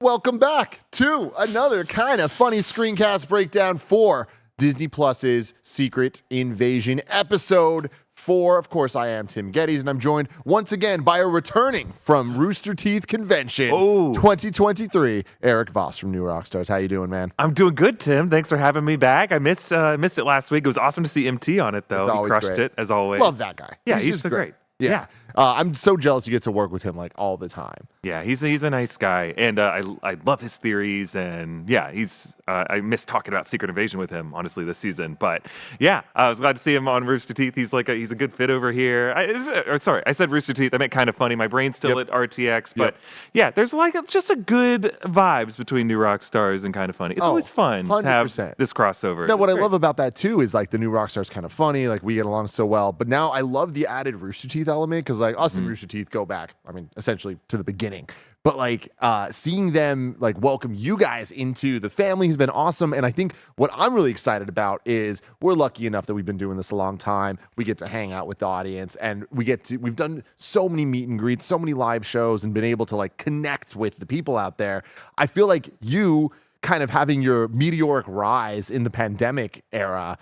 Welcome back to another kind of funny screencast breakdown for Disney Plus's Secret Invasion episode 4. Of course, I am Tim Geddes, and I'm joined once again by a returning from Rooster Teeth Convention 2023, Erik Voss from New Rockstars. How you doing, man? I'm doing good, Tim. Thanks for having me back. I missed it last week. It was awesome to see MT on it, though. He crushed it, as always. Love that guy. Yeah, he's so great. Yeah. I'm so jealous you get to work with him like all the time. Yeah, he's a nice guy, and I love his theories, and yeah, I miss talking about Secret Invasion with him, honestly, this season. But yeah, I was glad to see him on Rooster Teeth. He's a good fit over here. Sorry, I said Rooster Teeth. I meant kind of funny. My brain's still at RTX, but yeah, there's just a good vibes between New Rockstars and kind of funny. It's always fun 100%. To have this crossover. No, what I love about that too is like the New Rockstars kind of funny. Like we get along so well, but now I love the added Rooster Teeth element because like us and Rooster Teeth go back, I mean, essentially to the beginning. But like seeing them like welcome you guys into the family has been awesome. And I think what I'm really excited about is we're lucky enough that we've been doing this a long time. We get to hang out with the audience, and we've done so many meet and greets, so many live shows, and been able to like connect with the people out there. I feel like you kind of having your meteoric rise in the pandemic era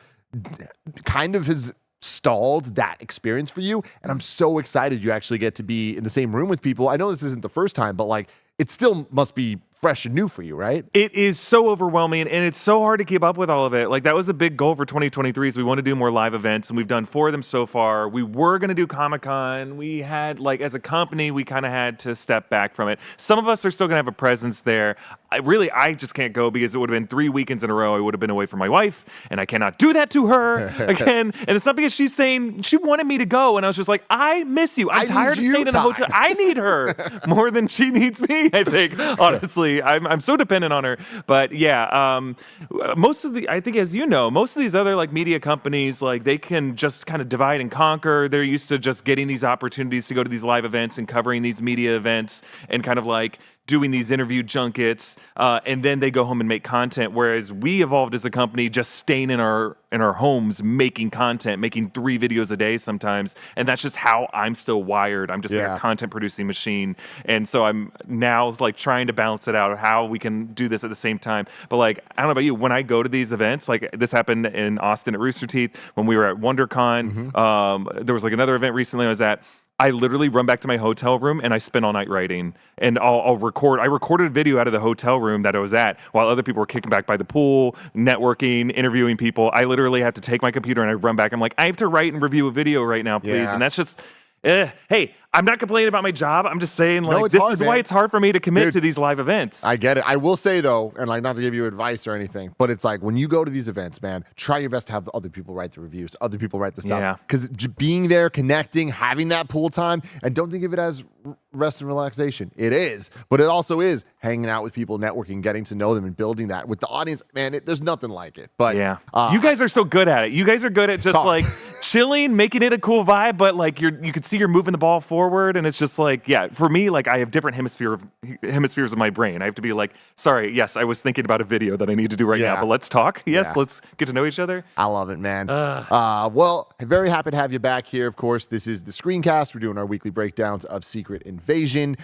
kind of has stalled that experience for you, and I'm so excited you actually get to be in the same room with people. I know this isn't the first time, but like it still must be fresh and new for you, right? It is so overwhelming, and it's so hard to keep up with all of it. Like that was a big goal for 2023 is we want to do more live events, and we've done 4 of them so far. We were going to do Comic-Con. We had as a company, we kind of had to step back from it. Some of us are still going to have a presence there. I just can't go because it would have been 3 weekends in a row. I would have been away from my wife, and I cannot do that to her again. And it's not because she's saying she wanted me to go, and I was just like, I miss you. I'm tired of staying in a hotel. I need her more than she needs me, I think, honestly. I'm so dependent on her. But yeah, I think as you know, most of these other like media companies, like they can just kind of divide and conquer. They're used to just getting these opportunities to go to these live events and covering these media events and kind of like doing these interview junkets, and then they go home and make content. Whereas we evolved as a company, just staying in our homes, making content, making 3 videos a day sometimes, and that's just how I'm still wired. I'm just like a content producing machine, and so I'm now like trying to balance it out how we can do this at the same time. But like I don't know about you, when I go to these events, like this happened in Austin at Rooster Teeth when we were at WonderCon. There was like another event recently I was at. I literally run back to my hotel room and I spend all night writing, and I'll record. I recorded a video out of the hotel room that I was at while other people were kicking back by the pool, networking, interviewing people. I literally have to take my computer and I run back. I'm like, I have to write and review a video right now, please. Yeah. And that's just, hey, I'm not complaining about my job. I'm just saying, like, this is why it's hard for me to commit to these live events. I get it. I will say, though, and like not to give you advice or anything, but it's like when you go to these events, man, try your best to have other people write the reviews, other people write the stuff. Because being there, connecting, having that pool time, and don't think of it as rest and relaxation. It is, but it also is hanging out with people, networking, getting to know them, and building that with the audience. Man, there's nothing like it. But yeah, you guys are so good at it. You guys are good at just like chilling, making it a cool vibe, but like you could see you're moving the ball forward, and it's just like, yeah, for me, like I have different hemispheres of my brain. I have to be like, sorry, yes, I was thinking about a video that I need to do right now, but let's talk. Yes, let's get to know each other. I love it, man. Well, I'm very happy to have you back here. Of course, this is the screencast. We're doing our weekly breakdowns of Secret Invasion.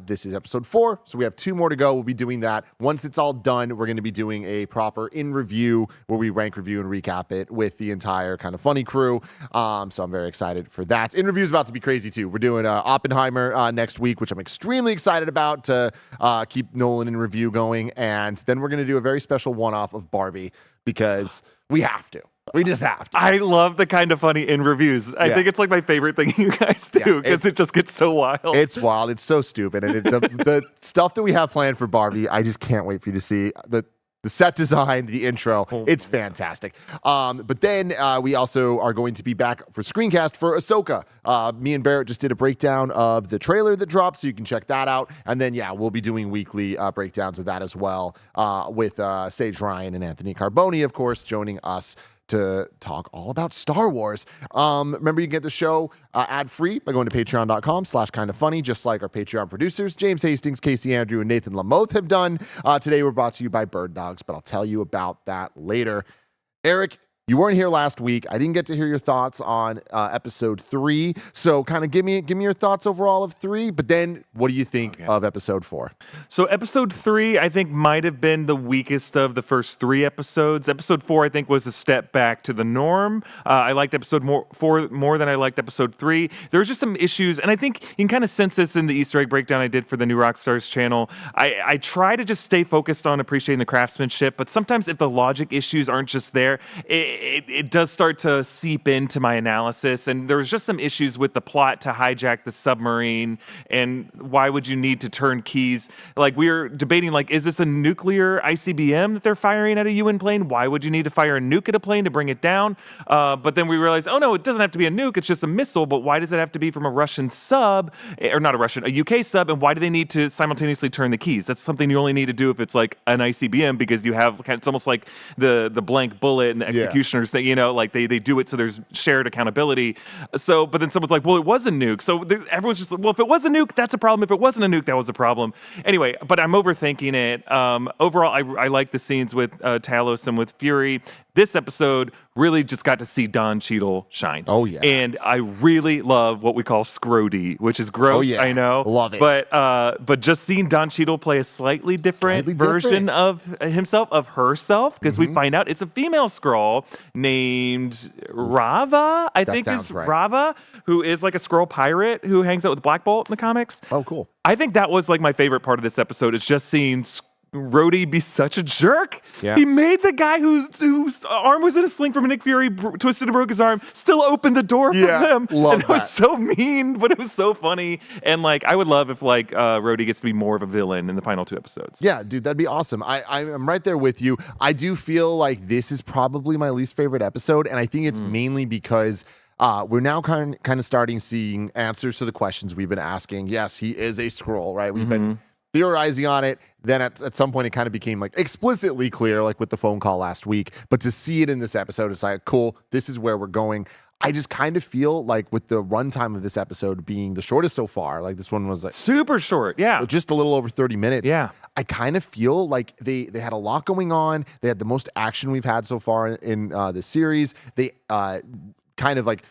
This is episode 4, so we have 2 more to go. We'll be doing that. Once it's all done, we're going to be doing a proper in-review where we rank, review, and recap it with the entire kind of funny crew. So I'm very excited for that. In-review is about to be crazy, too. We're doing Oppenheimer next week, which I'm extremely excited about to keep Nolan in review going. And then we're going to do a very special one-off of Barbie because we have to. We just have to. I love the kind of funny in reviews. I think it's like my favorite thing you guys do because it just gets so wild. It's wild. It's so stupid. And the stuff that we have planned for Barbie, I just can't wait for you to see. The set design, the intro, it's fantastic. But then we also are going to be back for screencast for Ahsoka. Me and Barrett just did a breakdown of the trailer that dropped, so you can check that out. And then, we'll be doing weekly breakdowns of that as well with Sage Ryan and Anthony Carboni, of course, joining us to talk all about Star Wars. Remember, you can get the show ad-free by going to patreon.com/kindafunny, just like our Patreon producers, James Hastings, Casey Andrew, and Nathan Lamoth have done. Today, we're brought to you by Bird Dogs, but I'll tell you about that later. Erik, You weren't here last week. I didn't get to hear your thoughts on episode 3. So kind of give me your thoughts overall of 3. But then what do you think of episode 4? So episode 3, I think, might have been the weakest of the first 3 episodes. Episode 4, I think, was a step back to the norm. I liked episode 4 more than I liked episode 3. There was just some issues, and I think you can kind of sense this in the Easter egg breakdown I did for the new Rockstars channel. I try to just stay focused on appreciating the craftsmanship, but sometimes if the logic issues aren't just there, it does start to seep into my analysis. And there was just some issues with the plot to hijack the submarine, and why would you need to turn keys? Like, we were debating, like, is this a nuclear ICBM that they're firing at a UN plane? Why would you need to fire a nuke at a plane to bring it down? But then we realized, oh no, it doesn't have to be a nuke, it's just a missile. But why does it have to be from a Russian sub, or not a Russian, a UK sub? And why do they need to simultaneously turn the keys? That's something you only need to do if it's like an ICBM, because you have it's almost like the blank bullet and the executioners thing, like they do it so there's shared accountability. So, but then someone's like, well, it was a nuke. So everyone's just like, well, if it was a nuke, that's a problem. If it wasn't a nuke, that was a problem. Anyway, but I'm overthinking it. Overall, I like the scenes with Talos and with Fury. This episode really just got to see Don Cheadle shine. Oh, yeah. And I really love what we call Scrody, which is gross, oh, yeah. I know. Love it. But just seeing Don Cheadle play a slightly different version of himself, of herself, because we find out it's a female Skrull named Rava, I think is right. Rava, who is like a Skrull pirate who hangs out with Black Bolt in the comics. Oh, cool. I think that was like my favorite part of this episode, is just seeing Rhodey be such a jerk. Yeah. He made the guy whose arm was in a sling from Nick Fury twisted and broke his arm still open the door for him. Love and it was so mean, but it was so funny. And like, I would love if like Rhodey gets to be more of a villain in the final 2 episodes. Yeah, dude, that'd be awesome. I'm right there with you. I do feel like this is probably my least favorite episode, and I think it's mainly because we're now kind of starting seeing answers to the questions we've been asking. Yes, he is a Skrull, right? We've been theorizing on it. Then at some point it kind of became like explicitly clear, like with the phone call last week. But to see it in this episode, it's like, cool, this is where we're going. I just kind of feel like with the runtime of this episode being the shortest so far, like this one was like super short, just a little over 30 minutes. Yeah. I kind of feel like they had a lot going on. They had the most action we've had so far in the series. They kind of like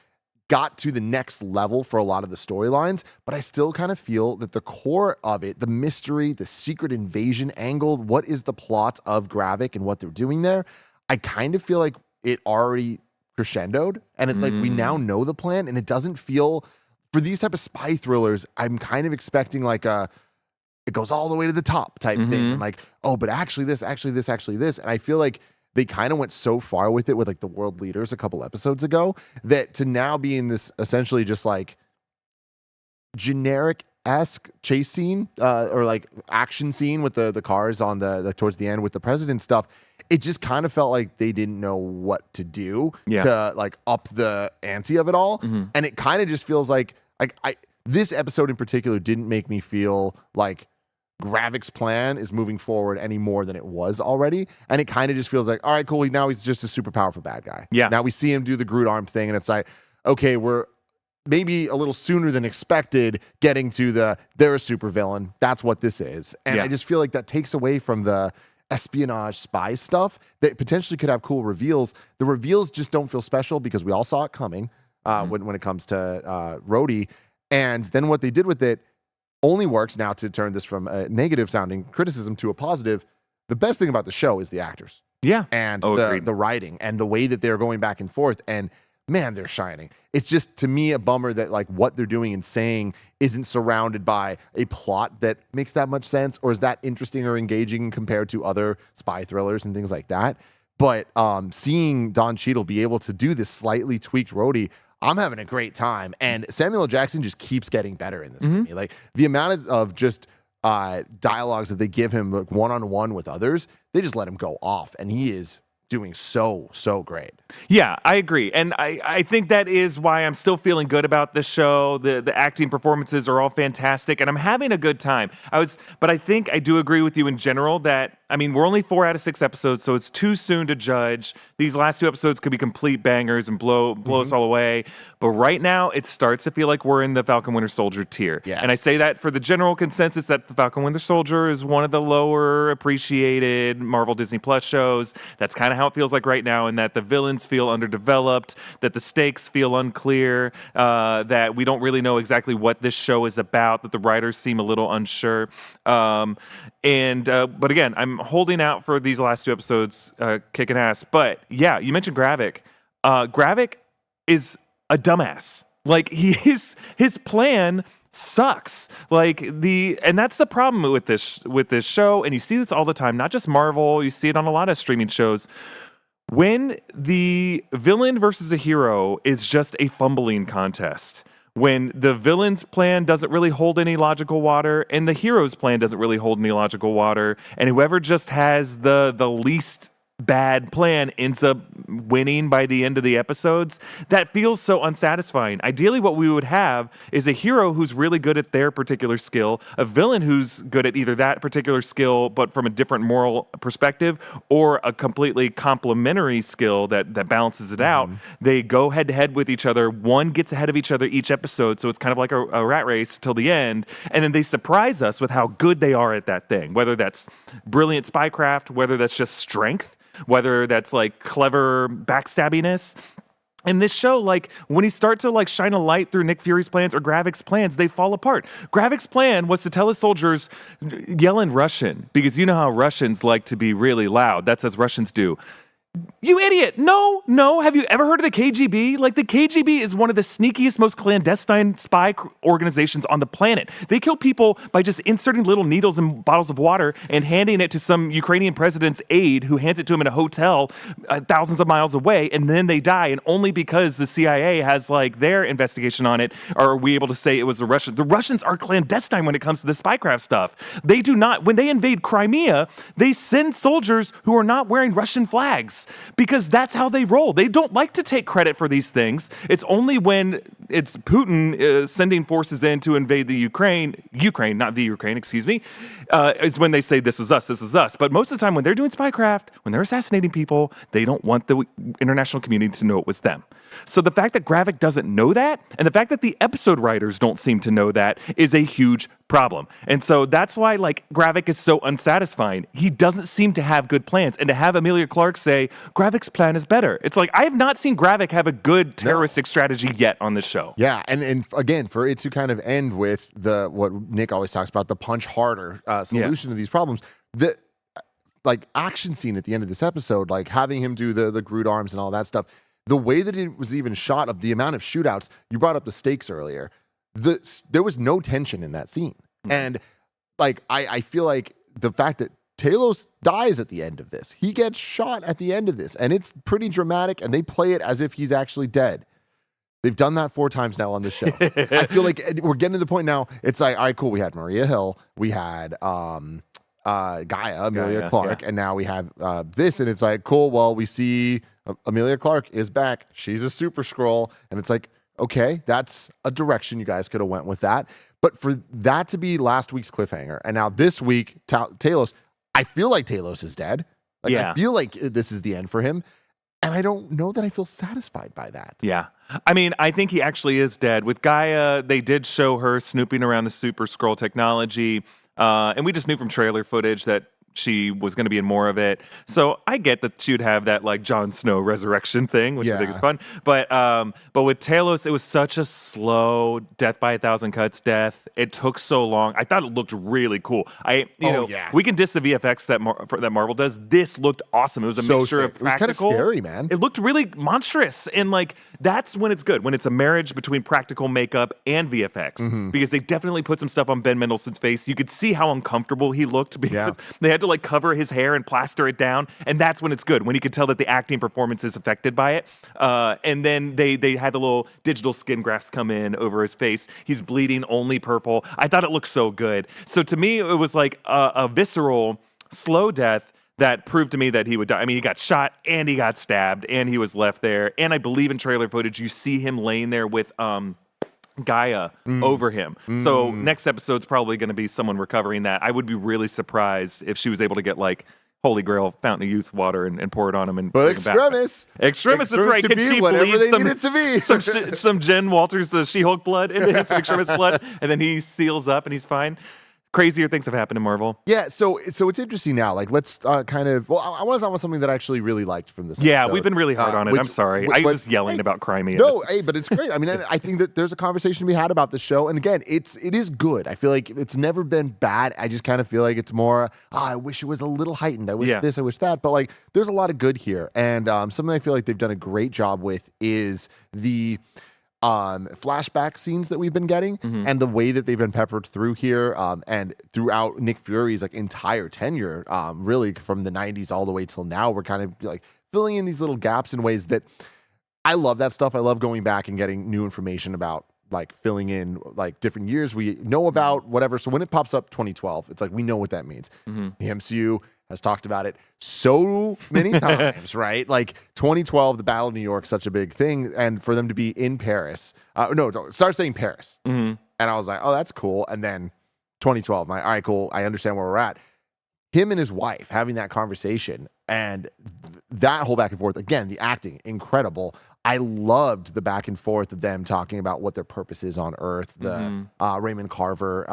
got to the next level for a lot of the storylines, but I still kind of feel that the core of it, the mystery, the secret invasion angle, what is the plot of Gravik and what they're doing there, I kind of feel like it already crescendoed, and it's like we now know the plan, and it doesn't feel, for these type of spy thrillers, I'm kind of expecting like it goes all the way to the top type thing. I'm like, oh, but actually this, and I feel like they kind of went so far with it with like the world leaders a couple episodes ago that to now be in this essentially just like generic-esque chase scene or like action scene with the cars on the towards the end with the president stuff, it just kind of felt like they didn't know what to do to like up the ante of it all. And it kind of just feels like this episode in particular didn't make me feel like Gravik's plan is moving forward any more than it was already. And it kind of just feels like, all right, cool, now he's just a super powerful bad guy. Yeah. Now we see him do the Groot arm thing, and it's like, okay, we're maybe a little sooner than expected getting to they're a super villain. That's what this is. And I just feel like that takes away from the espionage spy stuff that potentially could have cool reveals. The reveals just don't feel special because we all saw it coming when it comes to Rhodey. And then what they did with it only works now to turn this from a negative sounding criticism to a positive. The best thing about the show is the actors. Yeah. And the writing and the way that they're going back and forth. And man, they're shining. It's just, to me, a bummer that like what they're doing and saying isn't surrounded by a plot that makes that much sense or is that interesting or engaging compared to other spy thrillers and things like that. But seeing Don Cheadle be able to do this slightly tweaked Rhodey, I'm having a great time. And Samuel L. Jackson just keeps getting better in this movie. Like the amount of just dialogues that they give him like, one-on-one with others, they just let him go off. And he is doing so great. Yeah, I agree. And I think that is why I'm still feeling good about this show. The acting performances are all fantastic and I'm having a good time. But I think I do agree with you in general that, I mean, we're only 4 out of 6 episodes, so it's too soon to judge. These last 2 episodes could be complete bangers and blow us all away. But right now, it starts to feel like we're in the Falcon Winter Soldier tier. Yeah. And I say that for the general consensus that the Falcon Winter Soldier is one of the lower appreciated Marvel Disney Plus shows. That's kind of how it feels like right now, and that the villains feel underdeveloped, that the stakes feel unclear, that we don't really know exactly what this show is about, that the writers seem a little unsure. But again, I'm holding out for these last 2 episodes kicking ass. But yeah, you mentioned Gravik. Gravik is a dumbass. Like his plan sucks. And that's the problem with this show. And you see this all the time, not just Marvel. You see it on a lot of streaming shows. When the villain versus a hero is just a fumbling contest. When the villain's plan doesn't really hold any logical water and the hero's plan doesn't really hold any logical water, and whoever just has the least bad plan ends up winning by the end of the episodes, that feels so unsatisfying. Ideally, what we would have is a hero who's really good at their particular skill, a villain who's good at either that particular skill but from a different moral perspective, or a completely complementary skill that balances it out. They go head to head with each other. One gets ahead of each other each episode, so it's kind of like a rat race till the end, and then they surprise us with how good they are at that thing, whether that's brilliant spycraft, whether that's just strength, whether that's like clever backstabbiness. In this show, like when he starts to like shine a light through Nick Fury's plans or Gravik's plans, they fall apart. Gravik's plan was to tell his soldiers, yell in Russian, because you know how Russians like to be really loud. That's as Russians do. You idiot. No. Have you ever heard of the KGB? Like, the KGB is one of the sneakiest, most clandestine spy organizations on the planet. They kill people by just inserting little needles in bottles of water and handing it to some Ukrainian president's aide who hands it to him in a hotel thousands of miles away, and then they die. And only because the CIA has, like, their investigation on it are we able to say it was the Russians. The Russians are clandestine when it comes to the spycraft stuff. They do not, when they invade Crimea, they send soldiers who are not wearing Russian flags, because that's how they roll. They don't like to take credit for these things. It's only when it's Putin sending forces in to invade the Ukraine, not the Ukraine, excuse me, is when they say this is us. But most of the time when they're doing spycraft, when they're assassinating people, they don't want the international community to know it was them. So the fact that Gravik doesn't know that, and the fact that the episode writers don't seem to know that, is a huge problem. And so that's why, like, Gravik is so unsatisfying. He doesn't seem to have good plans. And to have Emilia Clarke say, Gravik's plan is better. It's like, I have not seen Gravik have a good terroristic strategy yet on this show. Yeah, and again, for it to kind of end with what Nick always talks about, the punch harder solution to these problems, the like action scene at the end of this episode, like having him do the Groot arms and all that stuff, the way that it was even shot, of the amount of shootouts, you brought up the stakes earlier, there was no tension in that scene. And like, I feel like the fact that Talos dies at the end of this, he gets shot at the end of this, and it's pretty dramatic, and they play it as if he's actually dead. They've done that 4 times now on the show. I feel like we're getting to the point now, it's like, all right, cool, we had Maria Hill, we had Gaia, Emilia Clarke, and now we have this, and it's like, cool, well, we see Emilia Clarke is back. She's a Super Skrull, and it's like, okay, that's a direction you guys could have went with that. But for that to be last week's cliffhanger, and now this week, Talos, I feel like Talos is dead. Like, I feel like this is the end for him, and I don't know that I feel satisfied by that. Yeah. I mean, I think he actually is dead. With Gaia, they did show her snooping around the Super Skrull technology, and we just knew from trailer footage that she was going to be in more of it. So I get that she would have that like Jon Snow resurrection thing, which I think is fun. But with Talos, it was such a slow death by 1,000 cuts death. It took so long. I thought it looked really cool. We can diss the VFX that Marvel does. This looked awesome. It was a mixture of practical. It was kind of scary, man. It looked really monstrous, and like that's when it's good, when it's a marriage between practical makeup and VFX, because they definitely put some stuff on Ben Mendelsohn's face. You could see how uncomfortable he looked because they had to like cover his hair and plaster it down, and that's when it's good, when you could tell that the acting performance is affected by it. And then they had the little digital skin grafts come in over his face. He's bleeding only purple. I thought it looked so good. So to me, it was like a visceral, slow death that proved to me that he would die. I mean, he got shot and he got stabbed and he was left there. And I believe in trailer footage, you see him laying there with Gaia over him. So next episode's probably going to be someone recovering that. I would be really surprised if she was able to get like Holy Grail Fountain of Youth water and pour it on him and bring him back. Extremis, that's right. Can she bleed some Jen Walters, the She-Hulk blood into him, some Extremis blood, and then he seals up and he's fine? crazier things have happened in Marvel. Yeah, so it's interesting now. Like, let's kind of. Well, I want to talk about something that I actually really liked from this. Yeah, episode, we've been really hard on it. I'm sorry. I was yelling about Crimey. No, but it's great. I mean, I think that there's a conversation to be had about the show, and again, it is good. I feel like it's never been bad. I just kind of feel like it's more. I wish it was a little heightened. I wish this. I wish that. But like, there's a lot of good here, and something I feel like they've done a great job with is the flashback scenes that we've been getting and the way that they've been peppered through here and throughout Nick Fury's like entire tenure, really from the 90s all the way till now. We're kind of like filling in these little gaps in ways that I love that stuff. I love going back and getting new information about like filling in like different years we know about, whatever. So when it pops up 2012, it's like we know what that means. The MCU has talked about it so many times, right? Like 2012, the Battle of New York, such a big thing. And for them to be in Paris, start saying Paris. And I was like, oh, that's cool. And then 2012, all right, cool. I understand where we're at. Him and his wife having that conversation and that whole back and forth. Again, the acting, incredible. I loved the back and forth of them talking about what their purpose is on Earth. The Raymond Carver,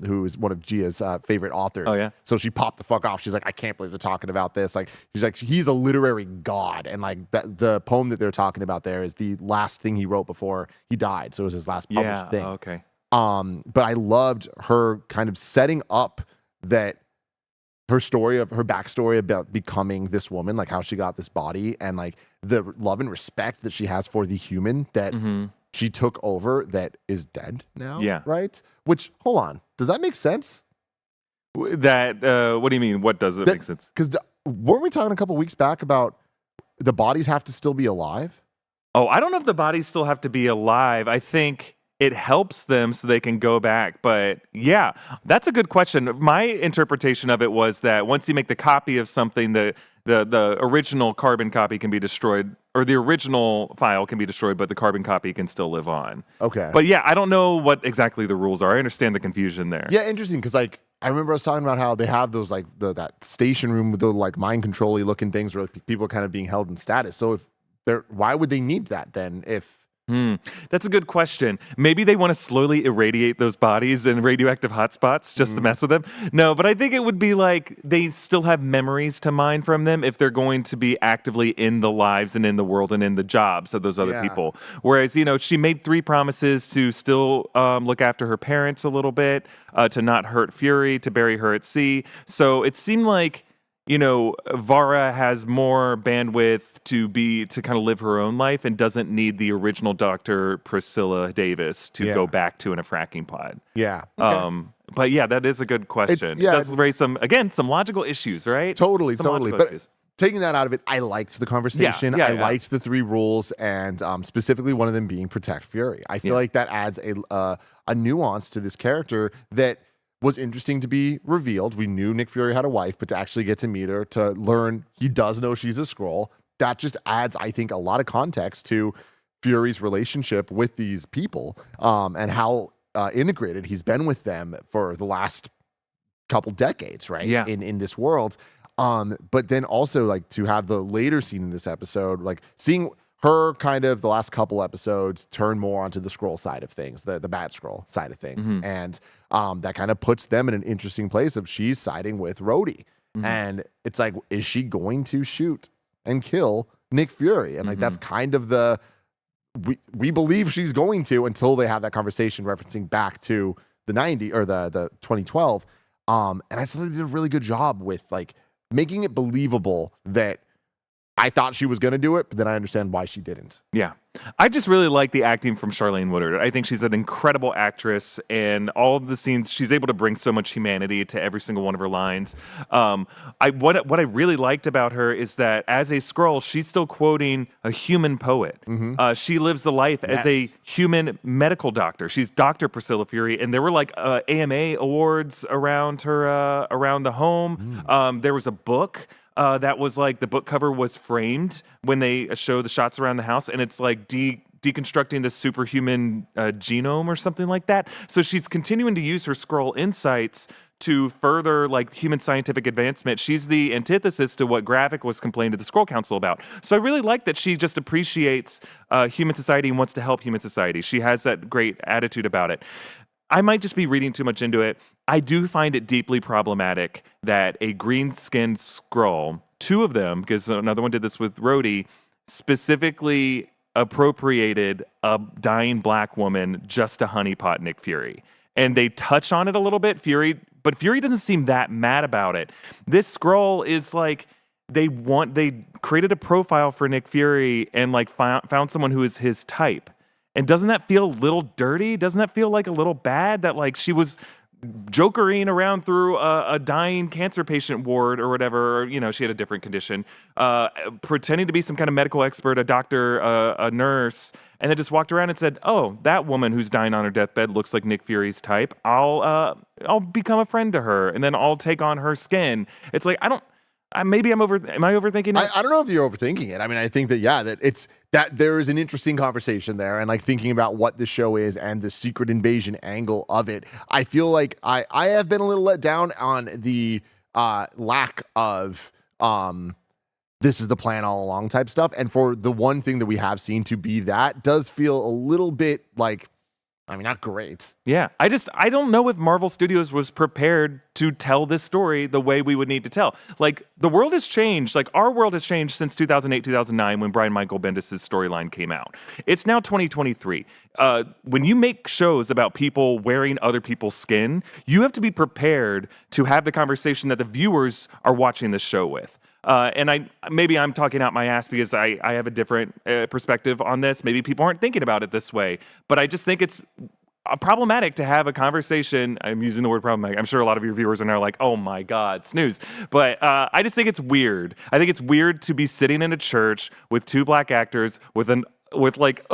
who is one of Gia's favorite authors. Oh, yeah. So she popped the fuck off. She's like, I can't believe they're talking about this. Like, she's like, he's a literary god. And like the poem that they're talking about there is the last thing he wrote before he died. So it was his last published thing. Okay. But I loved her kind of setting up that her backstory about becoming this woman, like how she got this body and like the love and respect that she has for the human that she took over that is dead now. Yeah. Right? Which, hold on. Does that make sense? That, what do you mean? What does it make sense? Because weren't we talking a couple weeks back about the bodies have to still be alive? Oh, I don't know if the bodies still have to be alive. I think it helps them so they can go back. But yeah, that's a good question. My interpretation of it was that once you make the copy of something, the original carbon copy can be destroyed, or the original file can be destroyed, but the carbon copy can still live on. Okay. But yeah, I don't know what exactly the rules are. I understand the confusion there. Yeah, interesting, because like I remember us talking about how they have those like that station room with the like mind control-y looking things where like, people are kind of being held in status. So if why would they need that then if That's a good question. Maybe they want to slowly irradiate those bodies in radioactive hotspots just to mess with them. No, but I think it would be like they still have memories to mine from them if they're going to be actively in the lives and in the world and in the jobs of those other people. Whereas, she made 3 promises to still look after her parents a little bit, to not hurt Fury, to bury her at sea. So it seemed like Vara has more bandwidth to kind of live her own life and doesn't need the original Dr. Priscilla Davis to go back to in a fracking pod. Yeah. Okay. But yeah, that is a good question. It does raise some logical issues, right? Totally. But taking that out of it, I liked the conversation. I liked the 3 rules, and specifically one of them being protect Fury. I feel like that adds a nuance to this character that was interesting to be revealed. We knew Nick Fury had a wife, but to actually get to meet her, to learn he does know she's a Skrull, that just adds, I think, a lot of context to Fury's relationship with these people, and how integrated he's been with them for the last couple decades, right? Yeah. In this world. But then also like to have the later scene in this episode, like seeing her kind of the last couple episodes turn more onto the Skrull side of things, the bad Skrull side of things. And that kind of puts them in an interesting place of she's siding with Rhodey. And it's like, is she going to shoot and kill Nick Fury? And like, that's kind of we believe she's going to until they have that conversation referencing back to the 90 or the 2012. And I thought they did a really good job with like making it believable that I thought she was going to do it, but then I understand why she didn't. Yeah. I just really like the acting from Charlene Woodard. I think she's an incredible actress, and all of the scenes, she's able to bring so much humanity to every single one of her lines. What I really liked about her is that as a Skrull, she's still quoting a human poet. She lives the life as a human medical doctor. She's Dr. Priscilla Fury, and there were like AMA awards around her, around the home. There was a book that was like the book cover was framed when they show the shots around the house, and it's like deconstructing the superhuman genome or something like that. So she's continuing to use her Skrull insights to further like human scientific advancement. She's the antithesis to what Gravik was complaining to the Skrull Council about. So I really like that she just appreciates human society and wants to help human society. She has that great attitude about it. I might just be reading too much into it. I do find it deeply problematic that a green-skinned Skrull, 2 of them, because another one did this with Rhodey, specifically appropriated a dying black woman just to honeypot Nick Fury. And they touch on it a little bit, but Fury doesn't seem that mad about it. This Skrull is like, they created a profile for Nick Fury and like found someone who is his type. And doesn't that feel a little dirty? Doesn't that feel like a little bad that like she was jokering around through a dying cancer patient ward or whatever, or, she had a different condition, pretending to be some kind of medical expert, a doctor, a nurse, and then just walked around and said, "Oh, that woman who's dying on her deathbed looks like Nick Fury's type. I'll become a friend to her, and then I'll take on her skin." It's like, am I overthinking it? I don't know if you're overthinking it. I mean, I think that there is an interesting conversation there, and like thinking about what the show is and the secret invasion angle of it. I feel like I have been a little let down on the lack of this is the plan all along type stuff. And for the one thing that we have seen to be that does feel a little bit like, I mean, not great. Yeah. I don't know if Marvel Studios was prepared to tell this story the way we would need to tell. Like, the world has changed. Like, our world has changed since 2008, 2009, when Brian Michael Bendis' storyline came out. It's now 2023. When you make shows about people wearing other people's skin, you have to be prepared to have the conversation that the viewers are watching this show with. And maybe I'm talking out my ass because I have a different perspective on this. Maybe people aren't thinking about it this way, but I just think it's problematic to have a conversation. I'm using the word problematic. I'm sure a lot of your viewers are now like, "Oh my God, snooze." But I just think it's weird. I think it's weird to be sitting in a church with 2 black actors with like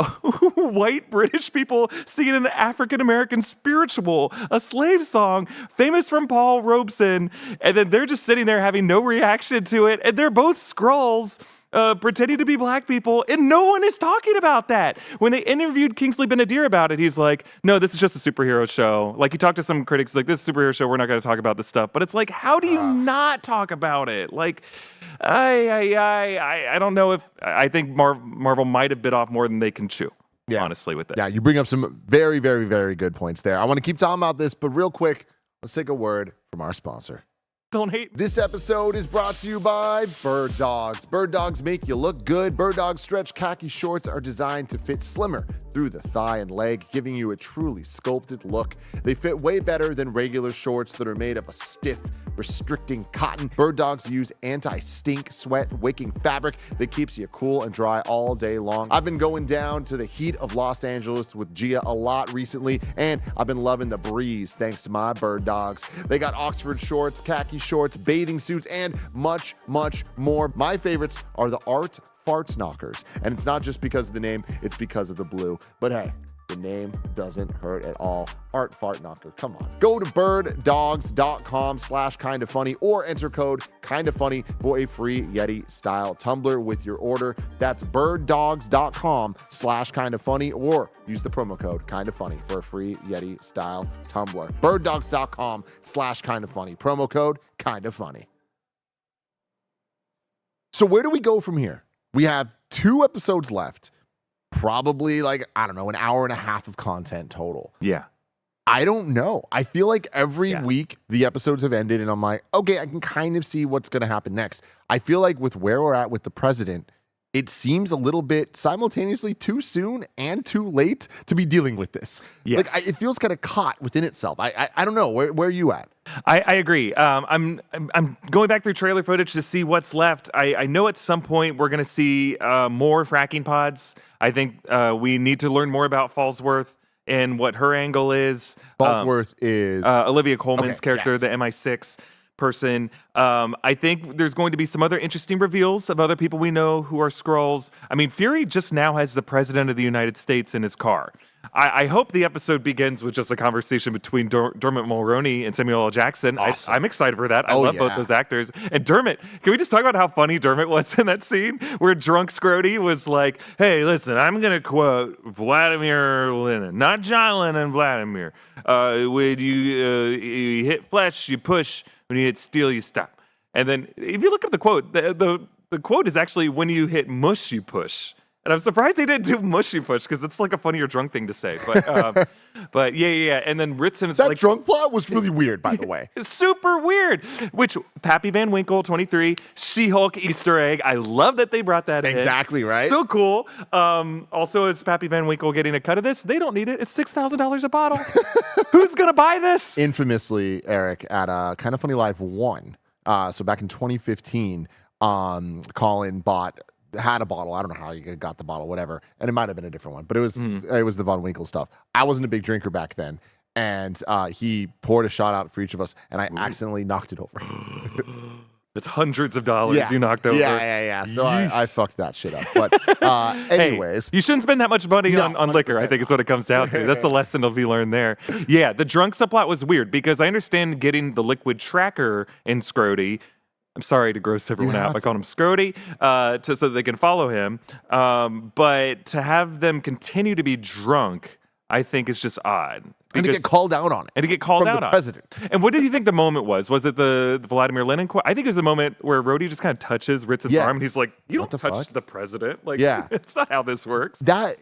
white British people singing an African-American spiritual, a slave song, famous from Paul Robeson, and then they're just sitting there having no reaction to it, and they're both Skrulls, pretending to be black people, and no one is talking about that. When they interviewed Kingsley Ben-Adir about it, he's like, "No, this is just a superhero show." Like, he talked to some critics like, "This is a superhero show, we're not going to talk about this stuff." But it's like, how do you not talk about it? Like, I don't know if I think Marvel might have bit off more than they can chew. Yeah. Honestly, with this. Yeah, you bring up some very, very, very good points there. I want to keep talking about this, but real quick, let's take a word from our sponsor. Don't hate. This episode is brought to you by Bird Dogs. Bird Dogs make you look good. Bird Dogs stretch khaki shorts are designed to fit slimmer through the thigh and leg, giving you a truly sculpted look. They fit way better than regular shorts that are made of a stiff, restricting cotton. Bird Dogs use anti-stink, sweat-wicking fabric that keeps you cool and dry all day long. I've been going down to the heat of Los Angeles with Gia a lot recently, and I've been loving the breeze thanks to my Bird Dogs. They got Oxford shorts, khaki shorts, bathing suits, and much, much more. My favorites are the Art Farts Knockers, and it's not just because of the name, it's because of the blue. But hey, the name doesn't hurt at all. Art Fart Knocker, come on. Go to birddogs.com/kindafunny or enter code kindafunny for a free Yeti style tumbler with your order. That's birddogs.com/kindafunny or use the promo code kindafunny for a free Yeti style tumbler. birddogs.com/kindafunny, promo code kindafunny. So where do we go from here? We have 2 episodes left. Probably like, I don't know, an hour and a half of content total. Yeah. I don't know. I feel like every week the episodes have ended and I'm like, okay, I can kind of see what's going to happen next. I feel like with where we're at with the president, it seems a little bit simultaneously too soon and too late to be dealing with this. Yes. Like, it feels kind of caught within itself. I don't know. Where are you at? I agree. I'm going back through trailer footage to see what's left. I know at some point we're going to see more fracking pods. I think we need to learn more about Fallsworth and what her angle is. Fallsworth is Olivia Colman's character, the MI6 person. I think there's going to be some other interesting reveals of other people we know who are Skrulls. I mean, Fury just now has the president of the United States in his car. I hope the episode begins with just a conversation between Dermot Mulroney and Samuel L. Jackson. Awesome. I'm excited for that. I love both those actors. And Dermot, can we just talk about how funny Dermot was in that scene where drunk Scrody was like, "Hey, listen, I'm going to quote Vladimir Lenin, not John Lennon, Vladimir. When you hit flesh, you push. When you hit steel, you stop." And then if you look up the quote, the quote is actually, "When you hit mush, you push." And I'm surprised they didn't do mushy push because it's like a funnier drunk thing to say. But yeah. And then Ritson is That like drunk plot was really weird, by the way. It's super weird. Which Pappy Van Winkle 23 She-Hulk Easter egg. I love that they brought that in. Exactly right. So cool. Also, is Pappy Van Winkle getting a cut of this? They don't need it. It's $6,000 a bottle. Who's gonna buy this? Infamously, Eric, at Kind of Funny Live 1, so back in 2015, Colin had a bottle. I don't know how you got the bottle, whatever, and it might have been a different one, but it was the Von Winkle stuff. I wasn't a big drinker back then, and he poured a shot out for each of us, and I accidentally knocked it over. It's hundreds of dollars you knocked over. Yeah. So I fucked that shit up. But anyways. Hey, you shouldn't spend that much money on liquor, I think is what it comes down to. That's the lesson to be learned there. Yeah, the drunk subplot was weird because I understand getting the liquid tracker in Scrody. I'm sorry to gross everyone out by calling him Scrody, so that they can follow him. But to have them continue to be drunk, I think is just odd. And to get called out on it. And to get called out on it. President. And what did you think the moment was? Was it the Vladimir Lenin quote? I think it was the moment where Rhodey just kind of touches Ritson's arm and he's like, you don't touch the president. Like, it's not how this works.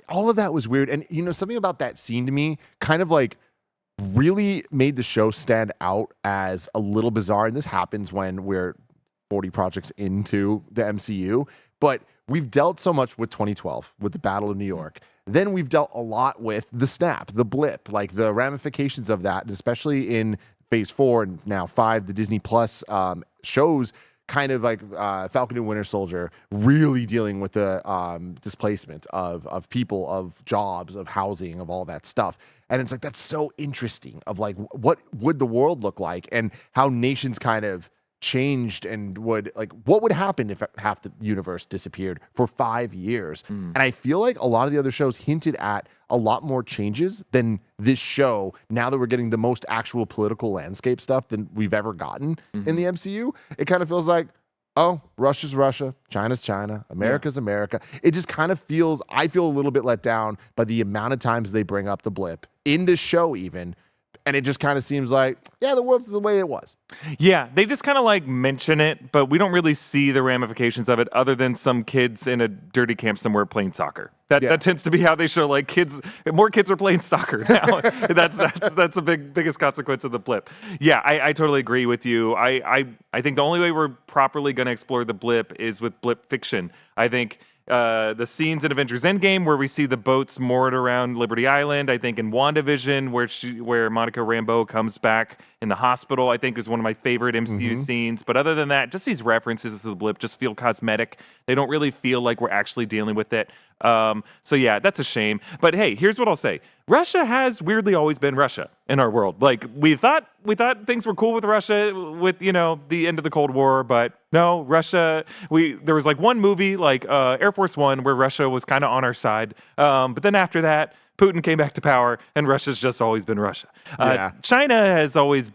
All of that was weird. And, something about that scene to me kind of like really made the show stand out as a little bizarre. And this happens when we're 40 projects into the MCU. But we've dealt so much with 2012, with the Battle of New York. Then we've dealt a lot with the snap, the blip, like the ramifications of that, especially in Phase 4 and now 5, the Disney Plus shows, kind of like Falcon and Winter Soldier, really dealing with the displacement of people, of jobs, of housing, of all that stuff. And it's like, that's so interesting of like, what would the world look like and how nations kind of changed and what would happen if half the universe disappeared for 5 years. And I feel like a lot of the other shows hinted at a lot more changes than this show, now that we're getting the most actual political landscape stuff than we've ever gotten in the MCU. It kind of feels like, oh, Russia's Russia, China's China, America's America. It just kind of feels, I feel a little bit let down by the amount of times they bring up the blip in this show even. And it just kind of seems like, the world's the way it was. Yeah, they just kind of like mention it, but we don't really see the ramifications of it other than some kids in a dirty camp somewhere playing soccer. That tends to be how they show like more kids are playing soccer now. that's the biggest consequence of the blip. Yeah, I totally agree with you. I think the only way we're properly going to explore the blip is with blip fiction. I think the scenes in Avengers Endgame where we see the boats moored around Liberty Island, I think in WandaVision where Monica Rambeau comes back in the hospital, I think is one of my favorite MCU scenes. But other than that, just these references to the blip just feel cosmetic. They don't really feel like we're actually dealing with it. So yeah, that's a shame. But hey, here's what I'll say. Russia has weirdly always been Russia in our world. Like we thought things were cool with Russia with, the end of the Cold War, but no, Russia, there was like one movie like Air Force One where Russia was kind of on our side. But then after that, Putin came back to power and Russia's just always been Russia. China hasn't always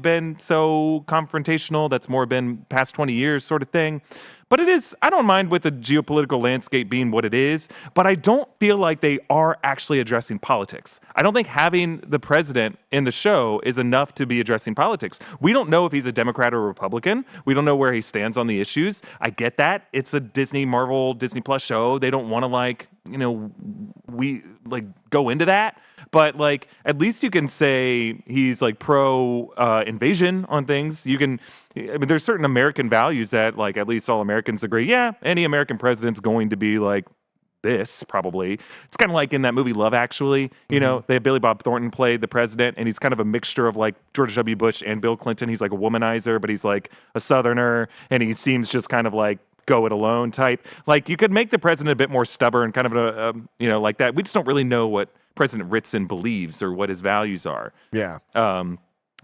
been so confrontational. That's more been past 20 years sort of thing. But I don't mind with the geopolitical landscape being what it is, but I don't feel like they are actually addressing politics. I don't think having the president in the show is enough to be addressing politics. We don't know if he's a Democrat or a Republican. We don't know where he stands on the issues. I get that. It's a Disney Plus show. They don't want to go into that. But like, at least you can say he's like pro invasion on things. There's certain American values that like at least all Americans agree. Yeah, any American president's going to be like this probably. It's kind of like in that movie Love Actually. They have Billy Bob Thornton play the president, and he's kind of a mixture of like George W. Bush and Bill Clinton. He's like a womanizer, but he's like a Southerner, and he seems just kind of like go it alone type. Like you could make the president a bit more stubborn, kind of like that. We just don't really know what President Ritson believes or what his values are. Yeah.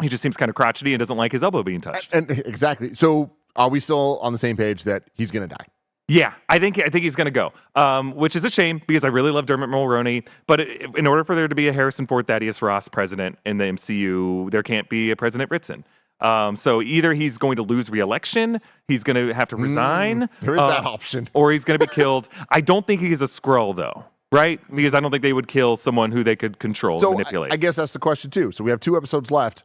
He just seems kind of crotchety and doesn't like his elbow being touched. And exactly. So are we still on the same page that he's going to die? Yeah, I think he's going to go, which is a shame because I really love Dermot Mulroney. But in order for there to be a Harrison Ford, Thaddeus Ross president in the MCU, there can't be a President Ritson. So either he's going to lose re-election, he's going to have to resign. There is that option. Or he's going to be killed. I don't think he's a Skrull, though. Right? Because I don't think they would kill someone who they could control and manipulate. I guess that's the question, too. So we have 2 episodes left.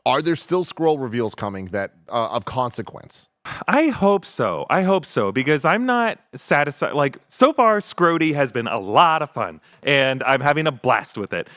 Are there still Skrull reveals coming that of consequence? I hope so. I hope so because I'm not satisfied. Like so far, Scrody has been a lot of fun, and I'm having a blast with it.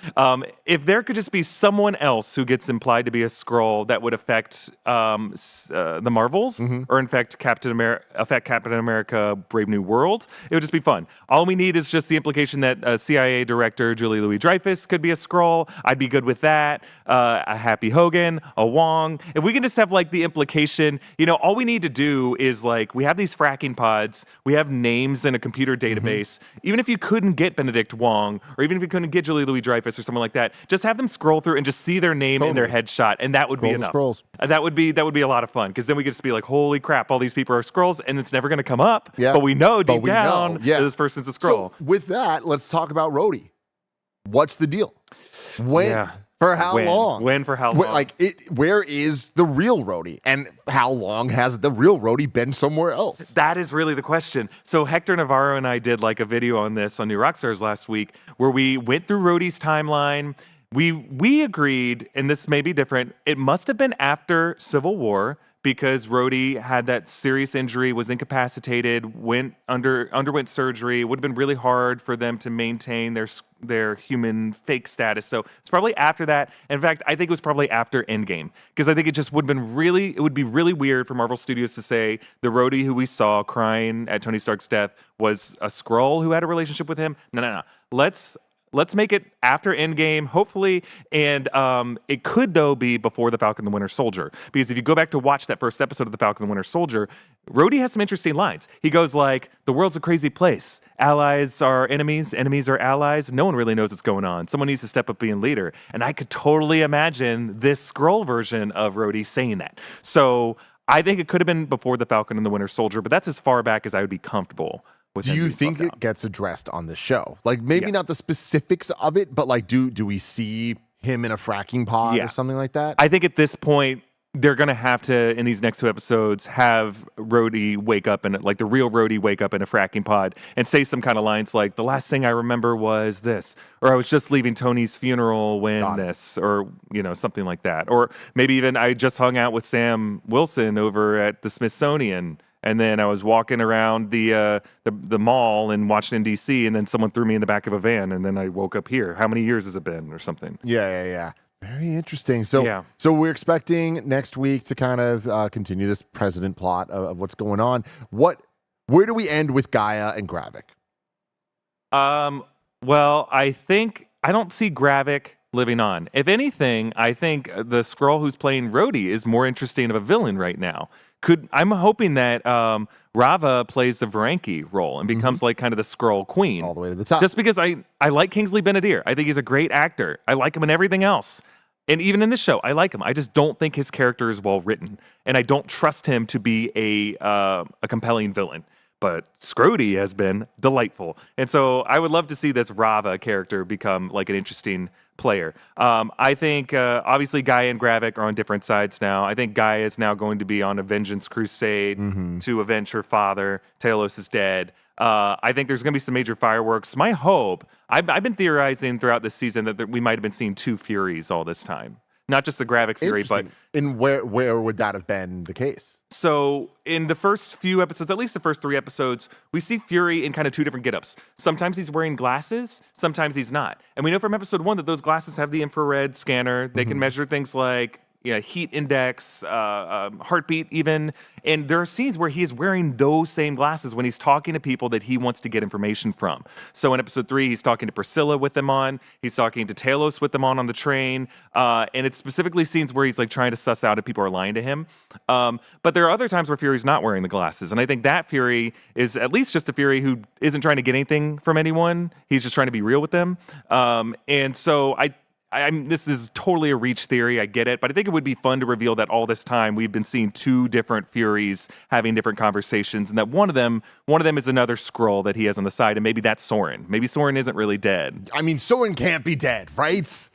If there could just be someone else who gets implied to be a Skrull that would affect the Marvels, or in fact affect Captain America: Brave New World, it would just be fun. All we need is just the implication that CIA director Julie Louis-Dreyfus could be a Skrull. I'd be good with that. A Happy Hogan, a Wong. If we can just have like the implication, all we need to do is like we have these fracking pods, we have names in a computer database. Even if you couldn't get Benedict Wong, or even if you couldn't get Julie Louis-Dreyfus or someone like that, just have them scroll through and just see their name in their headshot, and that would be enough. That would be a lot of fun because then we could just be like, holy crap, all these people are Skrulls, and it's never going to come up. Yeah. But we know deep down that this person's a Skrull. So with that, let's talk about Rhodey. What's the deal? When? Yeah. For how long? When for how long? Where is the real Rhodey? And how long has the real Rhodey been somewhere else? That is really the question. So Hector Navarro and I did like a video on this on New Rockstars last week where we went through Rhodey's timeline. We agreed, and this may be different, it must have been after Civil War because Rhodey had that serious injury, was incapacitated, underwent surgery. It would have been really hard for them to maintain their human fake status. So it's probably after that. In fact, I think it was probably after Endgame because I think it just would be really weird for Marvel Studios to say the Rhodey who we saw crying at Tony Stark's death was a Skrull who had a relationship with him. No. Let's make it after Endgame, hopefully, and it could, though, be before The Falcon and the Winter Soldier. Because if you go back to watch that first episode of The Falcon and the Winter Soldier, Rhodey has some interesting lines. He goes like, the world's a crazy place. Allies are enemies, enemies are allies. No one really knows what's going on. Someone needs to step up being leader. And I could totally imagine this Skrull version of Rhodey saying that. So I think it could have been before The Falcon and the Winter Soldier, but that's as far back as I would be comfortable. Do you think it gets addressed on the show? Like maybe not the specifics of it, but like do we see him in a fracking pod or something like that? I think at this point they're gonna have to, in these next 2 episodes, have Rhodey wake up and like the real Rhodey wake up in a fracking pod and say some kind of lines like, "The last thing I remember was this," or "I was just leaving Tony's funeral when this," or something like that, or maybe even "I just hung out with Sam Wilson over at the Smithsonian." And then I was walking around the mall in Washington, D.C., and then someone threw me in the back of a van, and then I woke up here. How many years has it been or something? Yeah. Very interesting. So we're expecting next week to kind of continue this president plot of what's going on. Where do we end with Gaia and Gravik? Well, I don't see Gravik living on. If anything, I think the Skrull who's playing Rhodey is more interesting of a villain right now. I'm hoping that Rava plays the Varanki role and becomes like kind of the Skrull queen. All the way to the top. Just because I like Kingsley Benadir. I think he's a great actor. I like him in everything else. And even in this show, I like him. I just don't think his character is well written. And I don't trust him to be a compelling villain. But Scrody has been delightful. And so I would love to see this Rava character become like an interesting player. I think obviously Gaia and Gravik are on different sides now. I think Gaia is now going to be on a vengeance crusade to avenge her father. Talos is dead. I think there's going to be some major fireworks. My hope, I've been theorizing throughout this season that we might have been seeing 2 Furies all this time. Not just the Gravik Fury, but... And where would that have been the case? So in the first few episodes, at least the first 3 episodes, we see Fury in kind of 2 different getups. Sometimes he's wearing glasses, sometimes he's not. And we know from episode 1 that those glasses have the infrared scanner. They can measure things like heat index, heartbeat even. And there are scenes where he is wearing those same glasses when he's talking to people that he wants to get information from. So in episode 3, he's talking to Priscilla with them on. He's talking to Talos with them on the train. And it's specifically scenes where he's like trying to suss out if people are lying to him. But there are other times where Fury's not wearing the glasses. And I think that Fury is at least just a Fury who isn't trying to get anything from anyone. He's just trying to be real with them. And so this is totally a reach theory. I get it, but I think it would be fun to reveal that all this time we've been seeing 2 different Furies having different conversations, and that one of them is another Skrull that he has on the side, and maybe that's Soren. Maybe Soren isn't really dead. I mean, Soren can't be dead, right?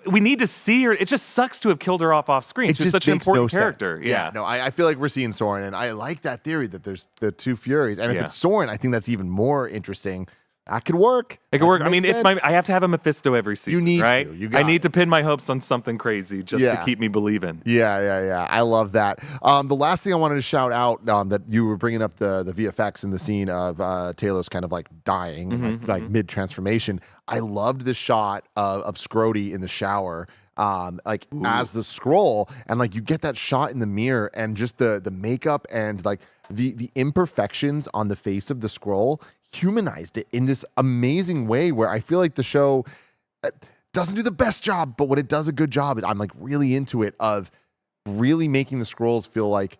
We need to see her. It just sucks to have killed her off screen. She's such an important character. Yeah. No, I feel like we're seeing Soren, and I like that theory that there's the 2 Furies, and if it's Soren, I think that's even more interesting. That could work. It could work. I mean, I have to have a Mephisto every season. You need right? to. I need to pin my hopes on something crazy just to keep me believing. Yeah. I love that. The last thing I wanted to shout out that you were bringing up the VFX in the scene of Talos kind of like dying, like mid transformation. I loved the shot of Scrody in the shower. As the scroll, and like you get that shot in the mirror, and just the makeup and like the imperfections on the face of the scroll humanized it in this amazing way where I feel like the show doesn't do the best job, but when it does a good job, I'm like really into it, of really making the scrolls feel like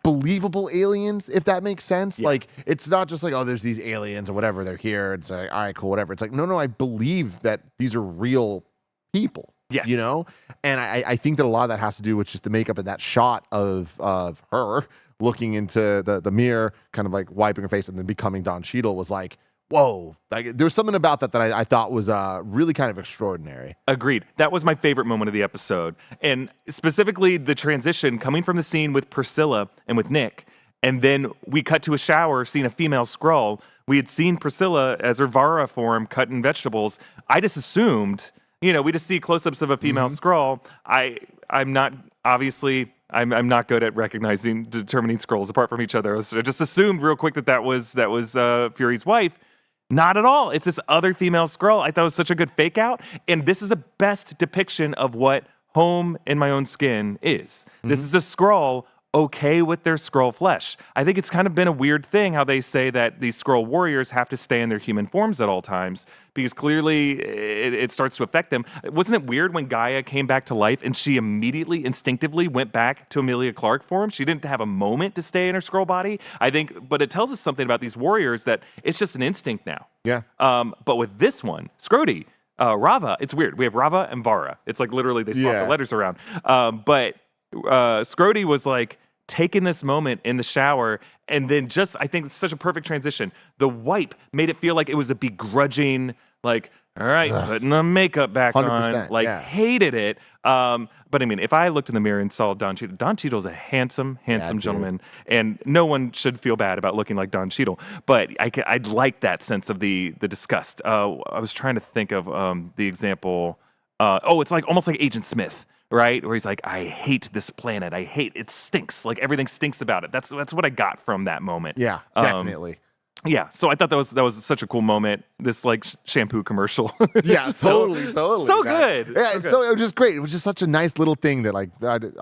believable aliens, if that makes sense. Like, it's not just like, oh, there's these aliens or whatever, they're here, it's like, all right, cool, whatever. It's like, no, I believe that these are real people. Yes. You know? And I think that a lot of that has to do with just the makeup and that shot of her looking into the mirror, kind of like wiping her face and then becoming Don Cheadle, was like, whoa. Like, there was something about that I thought was really kind of extraordinary. Agreed. That was my favorite moment of the episode. And specifically the transition coming from the scene with Priscilla and with Nick, and then we cut to a shower, seeing a female Skrull. We had seen Priscilla as her Vara form cutting vegetables. I just assumed, we just see close-ups of a female Skrull. I'm not, obviously, I'm not good at determining Skrulls apart from each other. So I just assumed real quick that was Fury's wife. Not at all. It's this other female Skrull. I thought it was such a good fake out. And this is the best depiction of what home in my own skin is. This is a Skrull okay with their Skrull flesh. I think it's kind of been a weird thing how they say that these Skrull warriors have to stay in their human forms at all times, because clearly it starts to affect them. Wasn't it weird when Gaia came back to life and she immediately, instinctively went back to Emilia Clarke form? She didn't have a moment to stay in her Skrull body, I think, but it tells us something about these warriors that it's just an instinct now. Yeah. But with this one, Scrody, Rava, it's weird. We have Rava and Vara. It's like literally they swap the letters around. But Scrody was like taking this moment in the shower, and then just, I think it's such a perfect transition. The wipe made it feel like it was a begrudging, like, all right, putting the makeup back on, like, hated it. But I mean, if I looked in the mirror and saw Don Cheadle's a handsome gentleman, and no one should feel bad about looking like Don Cheadle. But I'd like that sense of the disgust. I was trying to think of the example. It's like almost like Agent Smith, right? Where he's like, I hate this planet. It stinks. Like everything stinks about it. That's what I got from that moment. Yeah, definitely. Yeah, so I thought that was such a cool moment. This like shampoo commercial. Yeah, totally. So good. Yeah, so it was just great. It was just such a nice little thing that I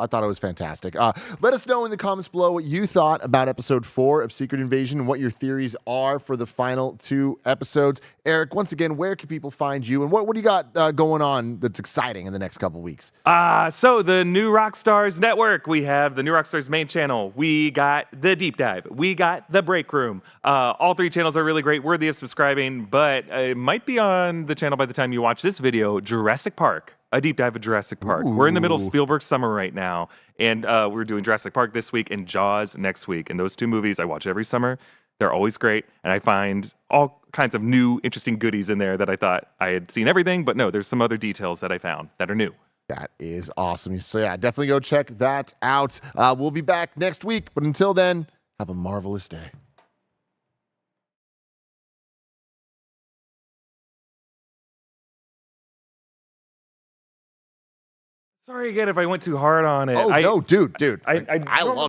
thought it was fantastic. Let us know in the comments below what you thought about episode 4 of Secret Invasion and what your theories are for the final 2 episodes. Erik, once again, where can people find you, and what do you got going on that's exciting in the next couple weeks? So the New Rockstars network. We have the New Rockstars main channel. We got the Deep Dive. We got the Break Room. All 3 channels are really great, worthy of subscribing, but it might be on the channel by the time you watch this video. Jurassic Park, a deep dive of Jurassic Park. Ooh. We're in the middle of Spielberg's summer right now, and we're doing Jurassic Park this week and Jaws next week. And those 2 movies I watch every summer. They're always great, and I find all kinds of new, interesting goodies in there that I thought I had seen everything, but no, there's some other details that I found that are new. That is awesome. So yeah, definitely go check that out. We'll be back next week, but until then, have a marvelous day. Sorry again if I went too hard on it. Oh, no, dude. I love